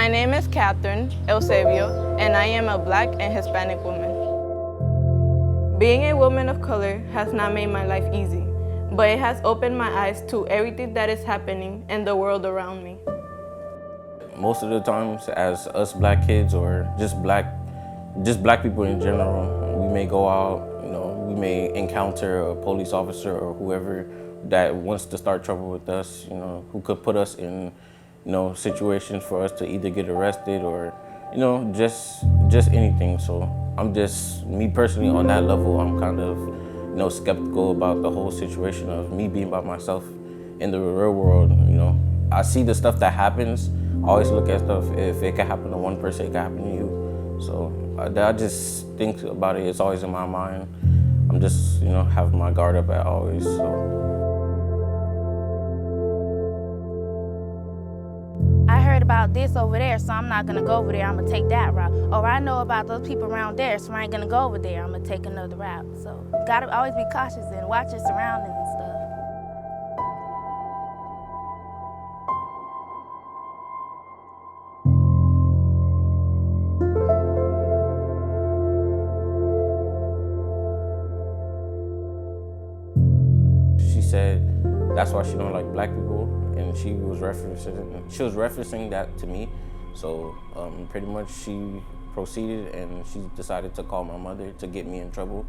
My name is Catherine Eusebio, and I am a Black and Hispanic woman. Being a woman of color has not made my life easy, but it has opened my eyes to everything that is happening in the world around me. Most of the times, as us Black kids or just black people in general, we may go out, we may encounter a police officer or whoever that wants to start trouble with us, who could put us in, situations for us to either get arrested or, just anything. So I'm just, me personally on that level, I'm kind of, skeptical about the whole situation of me being by myself in the real world, I see the stuff that happens. I always look at stuff, if it can happen to one person, it can happen to you. So I just think about it, it's always in my mind. I'm just, having my guard up at always, so. I heard about this over there, so I'm not gonna go over there, I'm gonna take that route. Or I know about those people around there, so I ain't gonna go over there, I'm gonna take another route. So you gotta always be cautious and watch your surroundings and stuff. She said that's why she don't like Black people, and she was referencing that to me. So pretty much she proceeded and she decided to call my mother to get me in trouble,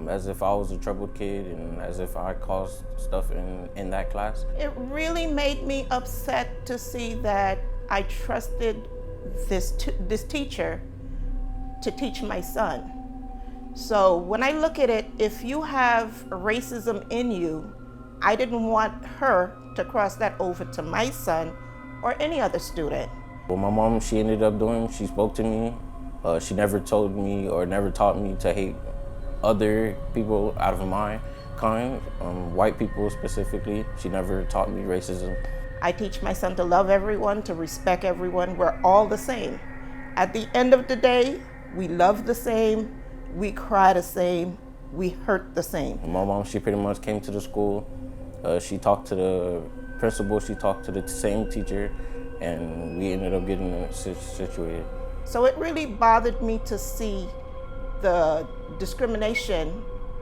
as if I was a troubled kid and as if I caused stuff in that class. It really made me upset to see that I trusted this teacher to teach my son. So when I look at it, if you have racism in you, I didn't want her to cross that over to my son or any other student. What my mom, she ended up doing, she spoke to me. She never told me or never taught me to hate other people out of my kind, white people specifically. She never taught me racism. I teach my son to love everyone, to respect everyone. We're all the same. At the end of the day, we love the same, we cry the same, we hurt the same. My mom, she pretty much came to the school. She talked to the principal, she talked to the same teacher, and we ended up getting situated. So it really bothered me to see the discrimination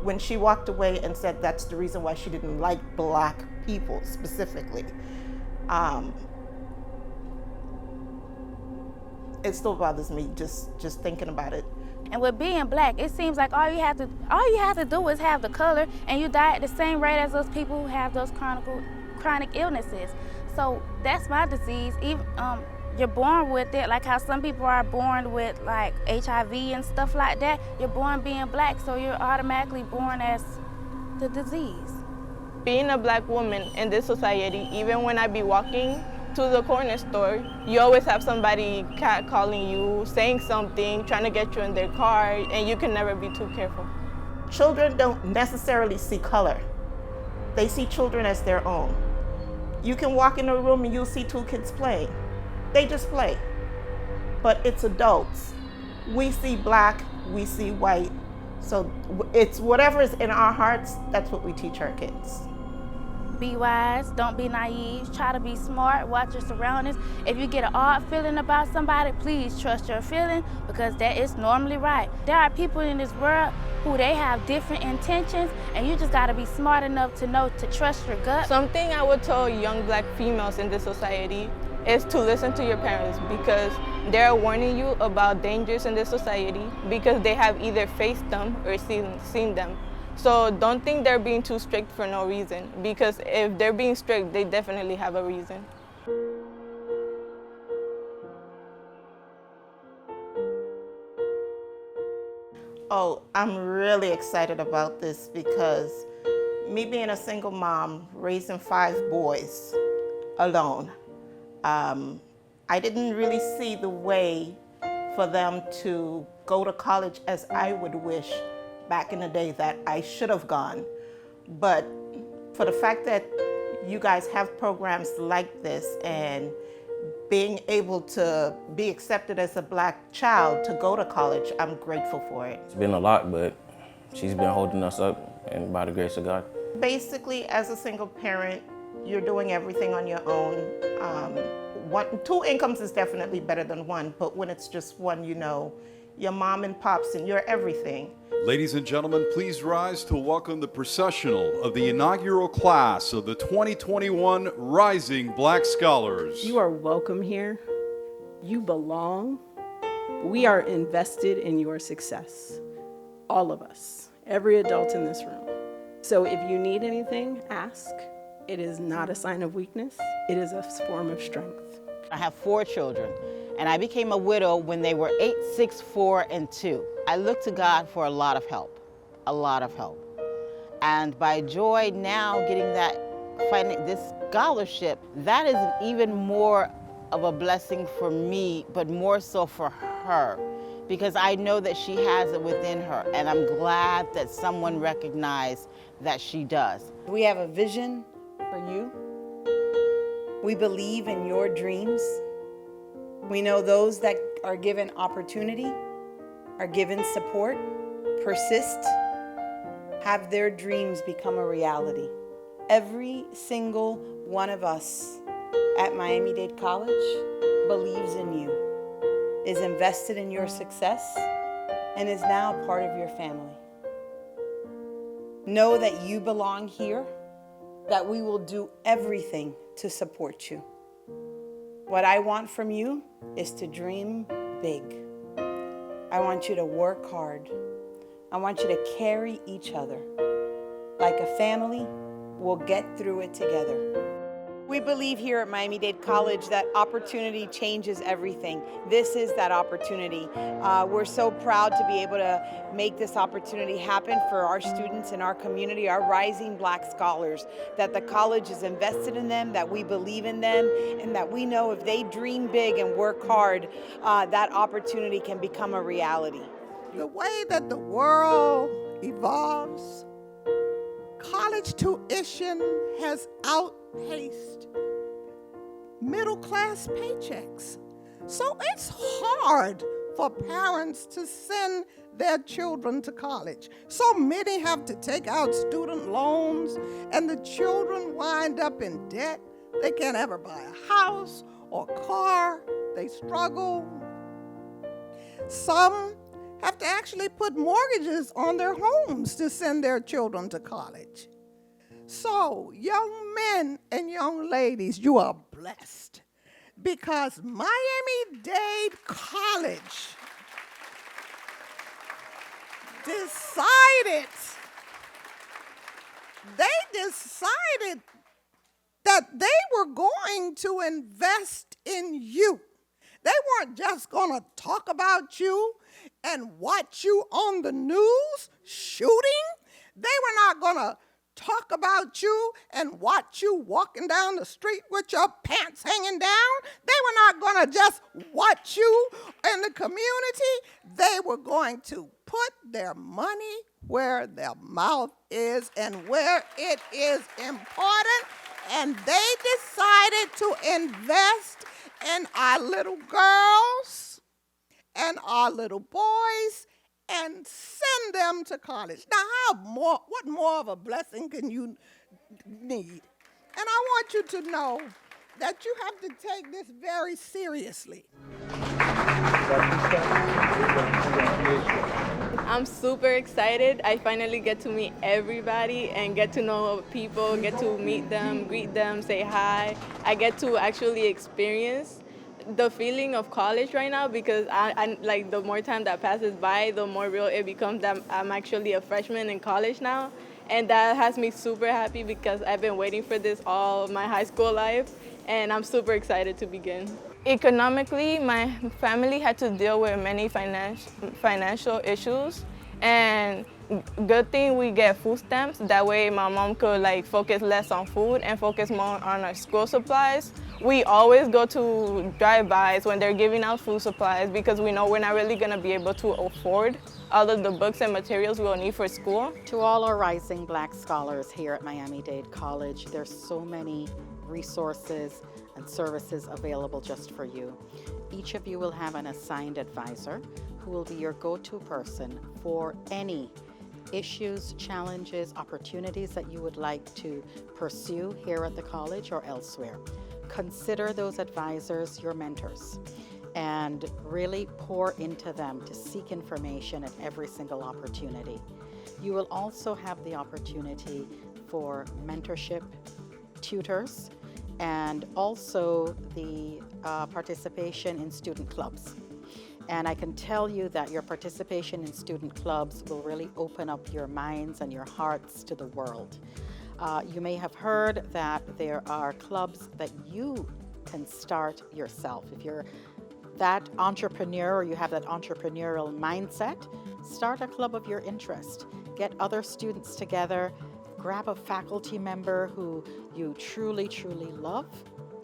when she walked away and said that's the reason why she didn't like Black people specifically. It still bothers me just thinking about it. And with being Black, it seems like all you have to do is have the color, and you die at the same rate as those people who have those chronic illnesses. So that's my disease. Even you're born with it, like how some people are born with like HIV and stuff like that. You're born being Black, so you're automatically born as the disease. Being a Black woman in this society, even when I be walking to the corner store, you always have somebody catcalling you, saying something, trying to get you in their car, and you can never be too careful. Children don't necessarily see color. They see children as their own. You can walk in a room and you'll see two kids playing. They just play. But it's adults. We see Black, we see white. So it's whatever is in our hearts, that's what we teach our kids. Be wise, don't be naive, try to be smart, watch your surroundings. If you get an odd feeling about somebody, please trust your feeling, because that is normally right. There are people in this world who they have different intentions, and you just gotta be smart enough to know to trust your gut. Something I would tell young Black females in this society is to listen to your parents, because they're warning you about dangers in this society because they have either faced them or seen them. So don't think they're being too strict for no reason, because if they're being strict, they definitely have a reason. Oh, I'm really excited about this because me being a single mom, raising 5 boys alone, I didn't really see the way for them to go to college as I would wish back in the day that I should have gone. But for the fact that you guys have programs like this and being able to be accepted as a Black child to go to college, I'm grateful for it. It's been a lot, but she's been holding us up, and by the grace of God. Basically, as a single parent, you're doing everything on your own. Two incomes is definitely better than one, but when it's just one, you know, your mom and pops and your everything. Ladies and gentlemen, please rise to welcome the processional of the inaugural class of the 2021 Rising Black Scholars. You are welcome here. You belong. We are invested in your success. All of us, every adult in this room. So if you need anything, ask. It is not a sign of weakness. It is a form of strength. I have 4 children, and I became a widow when they were 8, 6, 4, and 2. I looked to God for a lot of help. And by joy now getting this scholarship, that is even more of a blessing for me, but more so for her, because I know that she has it within her, and I'm glad that someone recognized that she does. We have a vision for you. We believe in your dreams. We know those that are given opportunity, are given support, persist, have their dreams become a reality. Every single one of us at Miami-Dade College believes in you, is invested in your success, and is now part of your family. Know that you belong here, that we will do everything to support you. What I want from you is to dream big. I want you to work hard. I want you to carry each other. Like a family, we'll get through it together. We believe here at Miami-Dade College that opportunity changes everything. This is that opportunity. We're so proud to be able to make this opportunity happen for our students in our community, our rising Black scholars, that the college is invested in them, that we believe in them, and that we know if they dream big and work hard, that opportunity can become a reality. The way that the world evolves, college tuition has outpaced middle-class paychecks. So it's hard for parents to send their children to college. So many have to take out student loans, and the children wind up in debt. They can't ever buy a house or car. They struggle. Some have to actually put mortgages on their homes to send their children to college. So, young men and young ladies, you are blessed because Miami-Dade College decided that they were going to invest in you. They weren't just going to talk about you and watch you on the news shooting. They were not going to talk about you and watch you walking down the street with your pants hanging down. They were not going to just watch you in the community. They were going to put their money where their mouth is and where it is important. And they decided to invest in our little girls and our little boys and send them to college. Now, what more of a blessing can you need? And I want you to know that you have to take this very seriously. I'm super excited. I finally get to meet everybody and get to know people, get to meet them, greet them, say hi. I get to actually experience the feeling of college right now because I like the more time that passes by, the more real it becomes that I'm actually a freshman in college now. And that has me super happy because I've been waiting for this all my high school life, and I'm super excited to begin. Economically, my family had to deal with many financial issues, and good thing we get food stamps. That way my mom could like focus less on food and focus more on our school supplies. We always go to drive-bys when they're giving out food supplies because we know we're not really gonna be able to afford all of the books and materials we'll need for school. To all our rising Black scholars here at Miami-Dade College, there's so many resources and services available just for you. Each of you will have an assigned advisor who will be your go-to person for any issues, challenges, opportunities that you would like to pursue here at the college or elsewhere. consider those advisors your mentors and really pour into them to seek information at every single opportunity. You will also have the opportunity for mentorship, tutors, and also the participation in student clubs. And I can tell you that your participation in student clubs will really open up your minds and your hearts to the world. You may have heard that there are clubs that you can start yourself. If you're that entrepreneur or you have that entrepreneurial mindset, start a club of your interest. Get other students together, grab a faculty member who you truly, truly love,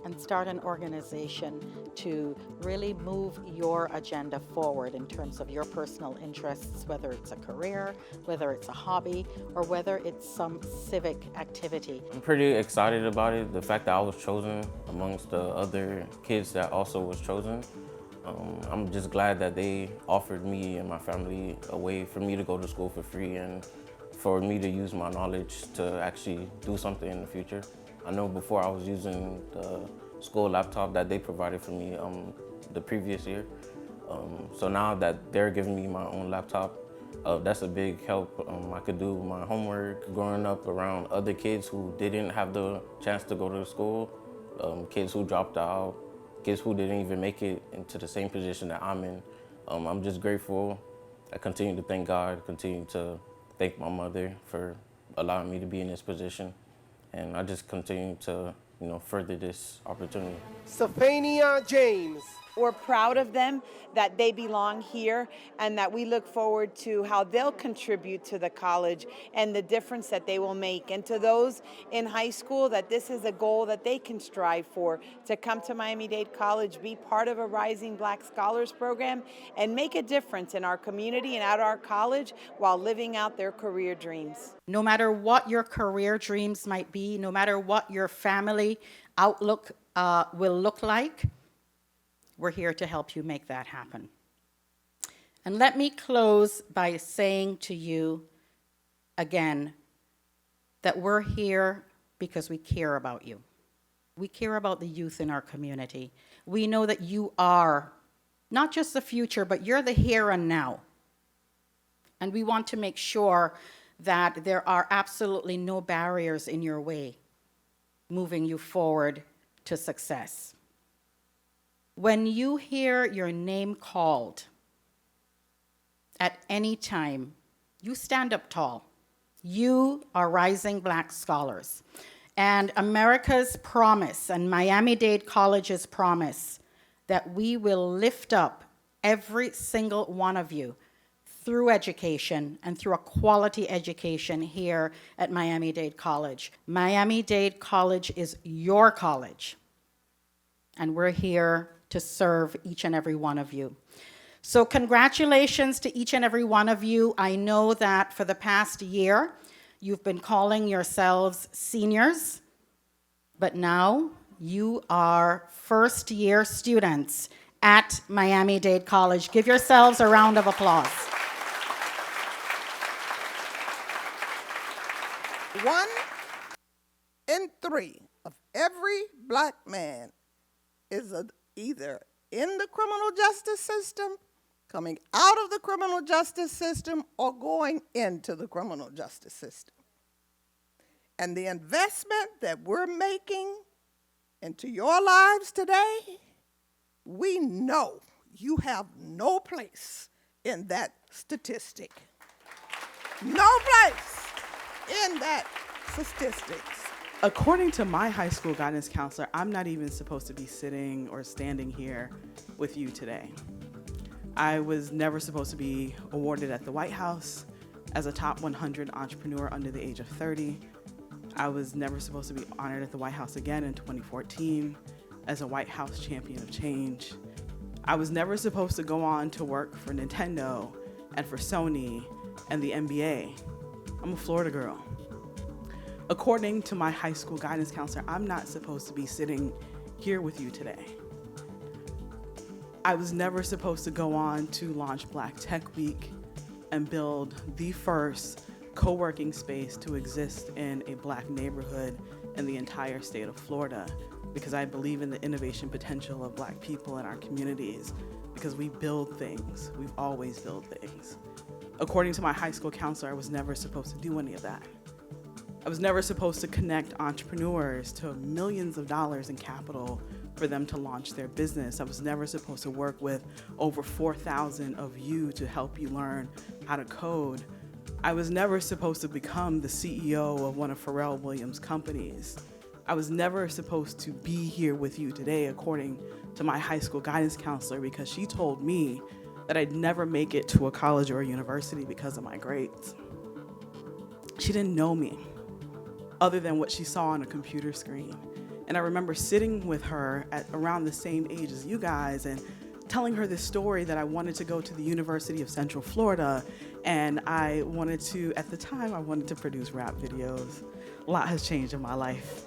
and start an organization to really move your agenda forward in terms of your personal interests, whether it's a career, whether it's a hobby, or whether it's some civic activity. I'm pretty excited about it. The fact that I was chosen amongst the other kids that also was chosen. I'm just glad that they offered me and my family a way for me to go to school for free and for me to use my knowledge to actually do something in the future. I know before I was using the school laptop that they provided for me the previous year. So now that they're giving me my own laptop, that's a big help. I could do my homework growing up around other kids who didn't have the chance to go to school, kids who dropped out, kids who didn't even make it into the same position that I'm in. I'm just grateful. I continue to thank God, continue to thank my mother for allowing me to be in this position. And I just continue to, further this opportunity. Stephania James. We're proud of them, that they belong here, and that we look forward to how they'll contribute to the college and the difference that they will make. And to those in high school, that this is a goal that they can strive for, to come to Miami-Dade College, be part of a Rising Black Scholars program, and make a difference in our community and at our college while living out their career dreams. No matter what your career dreams might be, no matter what your family outlook will look like, we're here to help you make that happen. And let me close by saying to you again that we're here because we care about you. We care about the youth in our community. We know that you are not just the future, but you're the here and now. And we want to make sure that there are absolutely no barriers in your way moving you forward to success. When you hear your name called at any time, you stand up tall. You are Rising Black Scholars. And America's promise and Miami-Dade College's promise that we will lift up every single one of you through education and through a quality education here at Miami-Dade College. Miami-Dade College is your college, and we're here to serve each and every one of you. So congratulations to each and every one of you. I know that for the past year, you've been calling yourselves seniors, but now you are first-year students at Miami-Dade College. Give yourselves a round of applause. 1 in 3 of every black man is either in the criminal justice system, coming out of the criminal justice system, or going into the criminal justice system. And the investment that we're making into your lives today, we know you have no place in that statistic. No place in that statistics. According to my high school guidance counselor, I'm not even supposed to be sitting or standing here with you today. I was never supposed to be awarded at the White House as a top 100 entrepreneur under the age of 30. I was never supposed to be honored at the White House again in 2014 as a White House champion of change. I was never supposed to go on to work for Nintendo and for Sony and the NBA. I'm a Florida girl. According to my high school guidance counselor, I'm not supposed to be sitting here with you today. I was never supposed to go on to launch Black Tech Week and build the first co-working space to exist in a black neighborhood in the entire state of Florida because I believe in the innovation potential of Black people in our communities, because we build things. We've always built things. According to my high school counselor, I was never supposed to do any of that. I was never supposed to connect entrepreneurs to millions of dollars in capital for them to launch their business. I was never supposed to work with over 4,000 of you to help you learn how to code. I was never supposed to become the CEO of one of Pharrell Williams' companies. I was never supposed to be here with you today, according to my high school guidance counselor, because she told me that I'd never make it to a college or a university because of my grades. She didn't know me other than what she saw on a computer screen. And I remember sitting with her at around the same age as you guys and telling her this story that I wanted to go to the University of Central Florida, and I wanted to, at the time, I wanted to produce rap videos. A lot has changed in my life.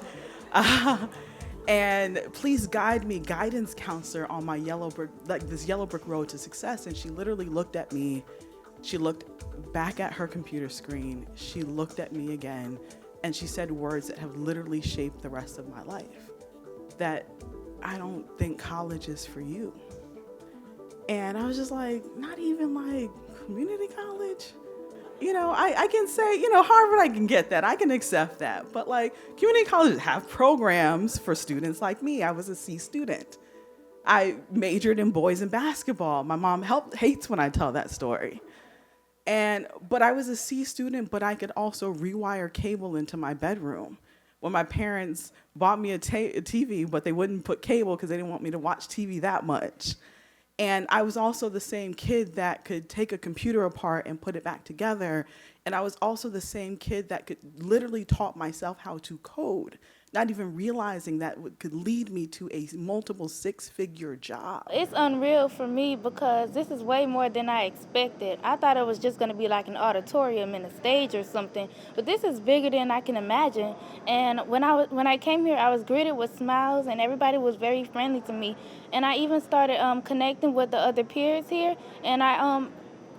And please guide me, guidance counselor, on my this yellow brick road to success. And she literally looked at me, she looked back at her computer screen, she looked at me again, and she said words that have literally shaped the rest of my life. That I don't think college is for you. And I was just like, not even like community college? You know, I can say, you know, Harvard, I can get that. I can accept that. But like community colleges have programs for students like me. I was a C student. I majored in boys and basketball. My mom hates when I tell that story. But I was a C student, but I could also rewire cable into my bedroom. When my parents bought me a TV, but they wouldn't put cable because they didn't want me to watch TV that much. And I was also the same kid that could take a computer apart and put it back together. And I was also the same kid that could literally taught myself how to code, not even realizing that could lead me to a multiple six-figure job. It's unreal for me because this is way more than I expected. I thought it was just going to be like an auditorium and a stage or something, but this is bigger than I can imagine. And when I came here, I was greeted with smiles, and everybody was very friendly to me. And I even started connecting with the other peers here, and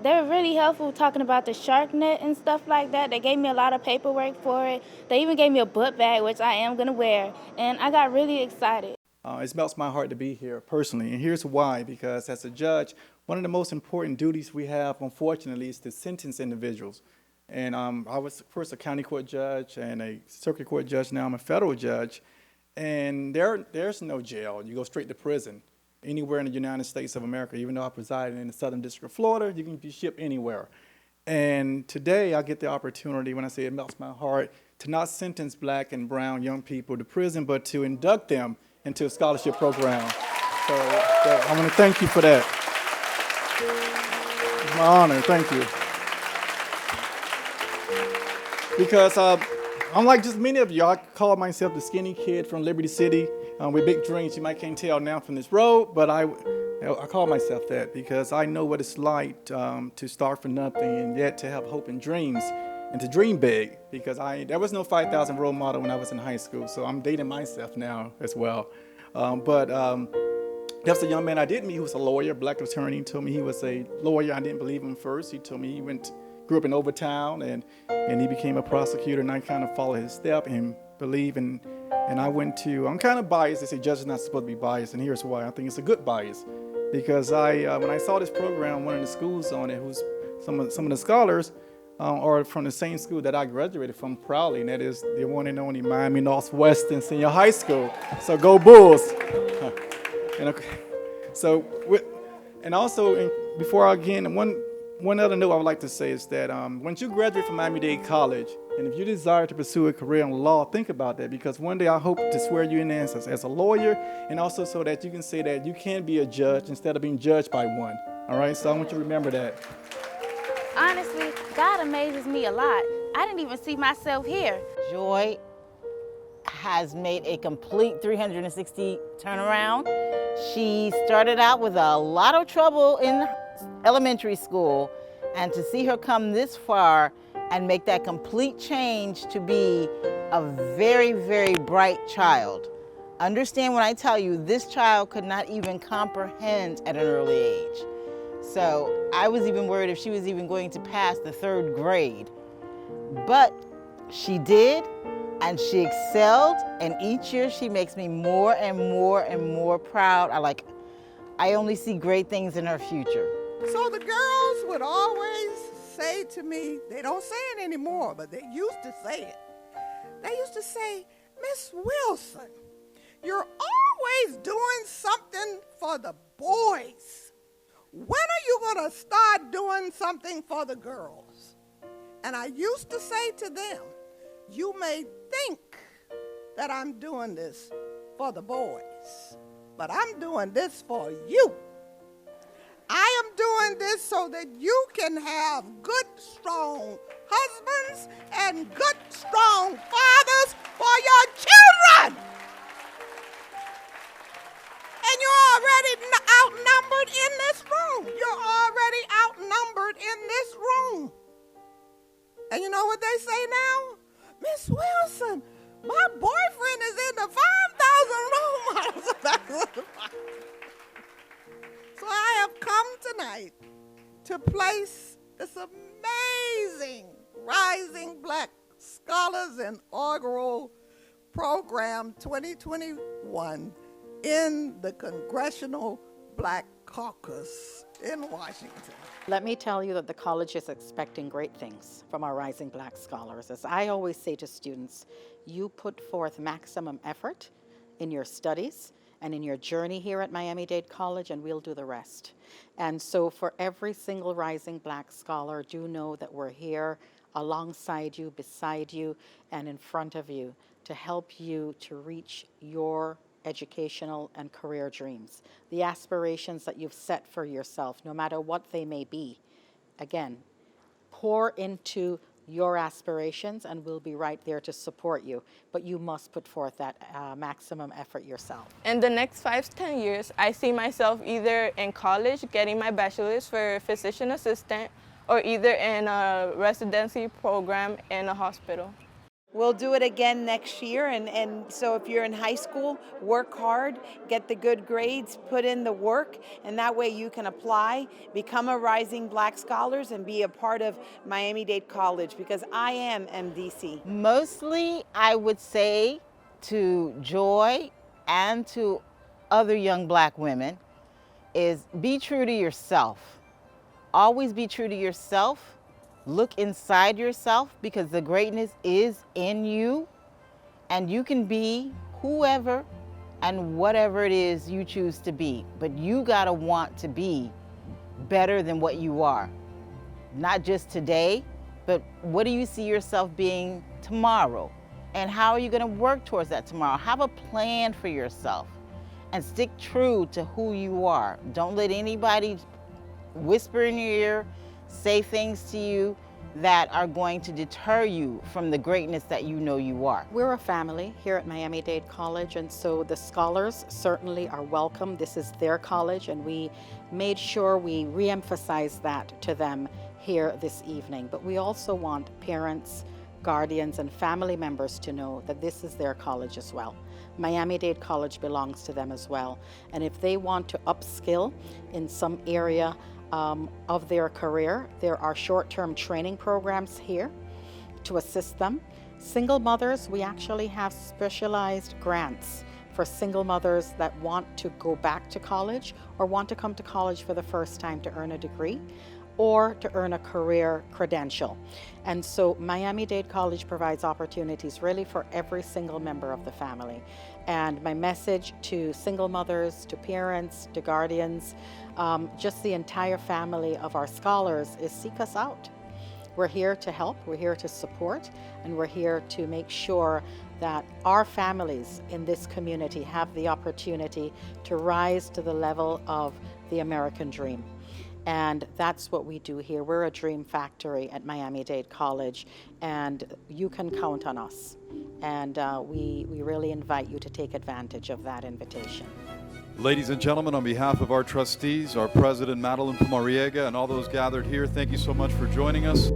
they were really helpful talking about the shark net and stuff like that. They gave me a lot of paperwork for it. They even gave me a book bag, which I am going to wear. And I got really excited. It melts my heart to be here personally. And here's why. Because as a judge, one of the most important duties we have, unfortunately, is to sentence individuals. And I was first a county court judge and a circuit court judge. Now I'm a federal judge. And there's no jail. You go straight to prison. Anywhere in the United States of America, even though I preside in the Southern District of Florida, you can be shipped anywhere. And today I get the opportunity, when I say it melts my heart, to not sentence Black and brown young people to prison, but to induct them into a scholarship program. So I want to thank you for that. It's my honor, thank you. Because I'm like just many of you, I call myself the skinny kid from Liberty City. With big dreams. You might can't tell now from this road, but I call myself that because I know what it's like to start from nothing and yet to have hope and dreams and to dream big, because there was no 5,000 role model when I was in high school, so I'm dating myself now as well. But there's a young man I did meet who was a lawyer, Black attorney. He told me he was a lawyer. I didn't believe him first. He told me he grew up in Overtown and he became a prosecutor, and I kind of followed his step and believe in. And I'm kind of biased. They say judges are not supposed to be biased, and here's why. I think it's a good bias. Because when I saw this program, one of the schools on it, who's some of the scholars are from the same school that I graduated from proudly, and that is the one and only Miami Northwestern Senior High School. So go Bulls. Before I begin, one other note I would like to say is that once you graduate from Miami-Dade College, and if you desire to pursue a career in law, think about that, because one day I hope to swear you in as a lawyer, and also so that you can say that you can be a judge instead of being judged by one. All right, so I want you to remember that. Honestly, God amazes me a lot. I didn't even see myself here. Joy has made a complete 360 turnaround. She started out with a lot of trouble in elementary school, and to see her come this far and make that complete change to be a very, very bright child. Understand when I tell you, this child could not even comprehend at an early age. So I was even worried if she was even going to pass the 3rd grade. But she did, and she excelled, and each year she makes me more and more and more proud. I only see great things in her future. So the girls would always say to me, they don't say it anymore, but they used to say it. They used to say, Miss Wilson, you're always doing something for the boys. When are you going to start doing something for the girls? And I used to say to them, you may think that I'm doing this for the boys, but I'm doing this for you. I am doing this so that you can have good, strong husbands and good, strong fathers for your children. And you're already outnumbered in this room. You're already outnumbered in this room. And you know what they say now? Miss Wilson, my boyfriend is in the 5,000 room. So I have come tonight to place this amazing Rising Black Scholars Inaugural Program 2021 in the Congressional Black Caucus in Washington. Let me tell you that the college is expecting great things from our Rising Black Scholars. As I always say to students, you put forth maximum effort in your studies and in your journey here at Miami-Dade College, and we'll do the rest. And so for every single Rising Black Scholar, do know that we're here alongside you, beside you, and in front of you to help you to reach your educational and career dreams, the aspirations that you've set for yourself, no matter what they may be. Again, pour into your aspirations and we'll be right there to support you, but you must put forth that maximum effort yourself. In the next 5 to 10 years, I see myself either in college getting my bachelor's for physician assistant or either in a residency program in a hospital. We'll do it again next year, and so if you're in high school, work hard, get the good grades, put in the work, and that way you can apply, become a Rising Black Scholars, and be a part of Miami-Dade College, because I am MDC. Mostly, I would say to Joy and to other young black women is be true to yourself. Always be true to yourself. Look inside yourself, because the greatness is in you, and you can be whoever and whatever it is you choose to be. But you gotta want to be better than what you are. Not just today, but what do you see yourself being tomorrow? And how are you gonna work towards that tomorrow? Have a plan for yourself and stick true to who you are. Don't let anybody whisper in your ear, say things to you that are going to deter you from the greatness that you know you are. We're a family here at Miami-Dade College, and so the scholars certainly are welcome. This is their college, and we made sure we re-emphasize that to them here this evening. But we also want parents, guardians, and family members to know that this is their college as well. Miami-Dade College belongs to them as well. And if they want to upskill in some area of their career, there are short-term training programs here to assist them. Single mothers, we actually have specialized grants for single mothers that want to go back to college or want to come to college for the first time to earn a degree or to earn a career credential. And so Miami-Dade College provides opportunities really for every single member of the family. And my message to single mothers, to parents, to guardians, just the entire family of our scholars is seek us out. We're here to help, we're here to support, and we're here to make sure that our families in this community have the opportunity to rise to the level of the American dream. And that's what we do here. We're a dream factory at Miami-Dade College, and you can count on us. And we really invite you to take advantage of that invitation. Ladies and gentlemen, on behalf of our trustees, our president, Madeline Pumariega, and all those gathered here, thank you so much for joining us.